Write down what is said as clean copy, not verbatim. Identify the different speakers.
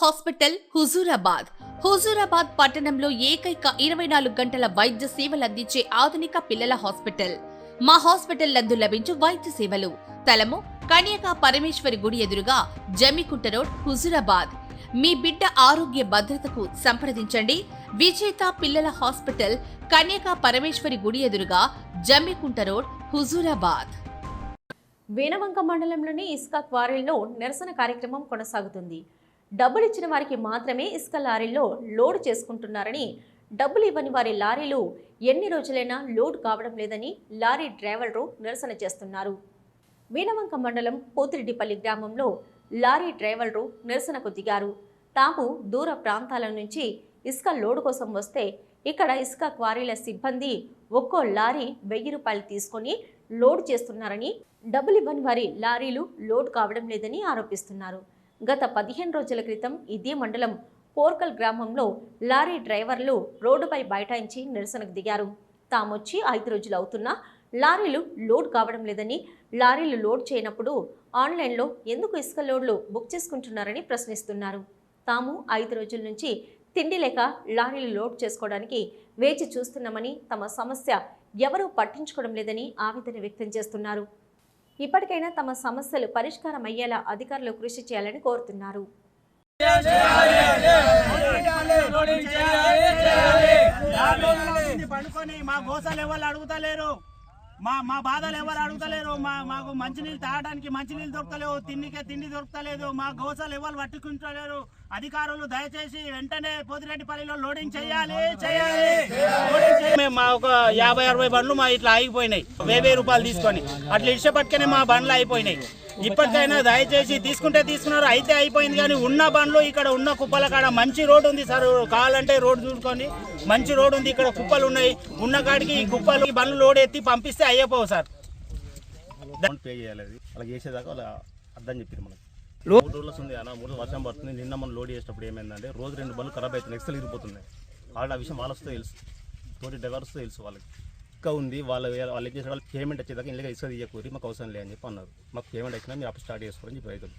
Speaker 1: Hospital Huzurabad పట్టణంలో ఏకైక 24 గంటల వైద్య సేవలు అందించే ఆధునిక పిల్లల హాస్పిటల్. మా హాస్పిటల్ నందు లభించు వైద్య సేవలు తలము కన్యకా పరమేశ్వరి గుడి ఎదురుగా జమ్మికుంట రోడ్, హుజూరాబాద్. మీ బిడ్డ ఆరోగ్య భద్రతకు సంప్రదించండి. విజేత పిల్లల హాస్పిటల్, కన్యకా పరమేశ్వరి గుడి ఎదురుగా జమ్మికుంట రోడ్, హుజూరాబాద్.
Speaker 2: వీణవంక మండలంలోని ఇసుక క్వారీల్లో నిరసన కార్యక్రమం కొనసాగుతుంది. డబ్బులు ఇచ్చిన వారికి మాత్రమే ఇసుక లారీల్లో లోడ్ చేసుకుంటున్నారని, డబ్బులు ఇవ్వని వారి లారీలు ఎన్ని రోజులైనా లోడ్ కావడం లేదని లారీ డ్రైవర్లు నిరసన చేస్తున్నారు. వీణవంక మండలం పోతిరెడ్డిపల్లి గ్రామంలో లారీ డ్రైవర్లు నిరసనకు దిగారు. తాము దూర ప్రాంతాల నుంచి ఇసుక లోడ్ కోసం వస్తే ఇక్కడ ఇసుక క్వారీల సిబ్బంది ఒక్కో లారీ 1000 రూపాయలు తీసుకొని లోడ్ చేస్తున్నారని, డబ్బులు ఇవ్వని వారి లారీలు లోడ్ కావడం లేదని ఆరోపిస్తున్నారు. గత 15 రోజుల క్రితం ఇదే మండలం పోర్కల్ గ్రామంలో లారీ డ్రైవర్లు రోడ్డుపై బైఠాయించి నిరసనకు దిగారు. తామొచ్చి 5 రోజులు అవుతున్నా లారీలు లోడ్ కావడం లేదని, లారీలు లోడ్ చేయనప్పుడు ఆన్లైన్లో ఎందుకు ఇసుక లోడ్లు బుక్ చేసుకుంటున్నారని ప్రశ్నిస్తున్నారు. తాము 5 రోజుల నుంచి తిండి లేక లారీలు లోడ్ చేసుకోవడానికి వేచి చూస్తున్నామని, తమ సమస్య ఎవరూ పట్టించుకోవడం లేదని ఆవేదన వ్యక్తం చేస్తున్నారు. ఇప్పటికైనా తమ సమస్యలు పరిష్కారం అయ్యేలా అధికారులు కృషి చేయాలని కోరుతున్నారు.
Speaker 3: మా బాధలు ఎవరు అడుగుతలేరు. మాకు మంచినీళ్ళు తాగడానికి మంచినీళ్ళు దొరకలేవు, తిండి దొరకలేదు. మా గోసాలు ఎవరు పట్టుకుంటలేరు. అధికారులు దయచేసి వెంటనే పోతిరెడ్డిపల్లిలో లోడింగ్ చేయాలి. మా ఒక 50-60 బండ్లు మా ఇట్లా ఆగిపోయినాయి. 1000 రూపాయలు తీసుకొని అట్లా ఇడిచే పట్టుకనే మా బండ్లు అయిపోయినాయి. ఇప్పటికైనా దయచేసి తీసుకున్నారు, అయితే అయిపోయింది. కానీ ఉన్న బండ్లు ఇక్కడ ఉన్న కుప్పల కాడ మంచి రోడ్డు ఉంది సార్, కావాలంటే రోడ్డు చూసుకొని మంచి రోడ్డు ఉంది. ఇక్కడ కుప్పలు ఉన్నాయి, ఉన్న కాడికి ఈ కుప్పలు బండ్లు లోడ్ ఎత్తి పంపిస్తే అయ్యపోవు సార్.
Speaker 4: పే చేయాలి, అలా చేసేదాకా అలా అర్థం చెప్పారు మనకి. 3 రోజులు ఉంది అన్న, 3 రోజులు వర్షం పడుతుంది. నిన్న మనం లోడ్ చేసేటప్పుడు ఏమైందంటే రోజు 2 బండ్లు ఖరాబ్ అవుతున్నాయి, ఎక్సెల్ ఇరిగిపోతున్నాయి. వాళ్ళ ఆ విషయం వాళ్ళతో తెలుసు, తోటి డ్రైవర్స్తో తెలుసు. వాళ్ళకి ఇంకా ఉంది, వాళ్ళు ఏం చేసే వాళ్ళు పేమెంట్ వచ్చేదాకా ఇళ్ళగా ఇసుక తీయకూరి మాకు అవసరం లేదని చెప్పి అన్నారు. మాకు పేమెంట్ వచ్చినా మీరు అప్పుడు స్టార్ట్ చేసుకోరని చెప్పి రైతులు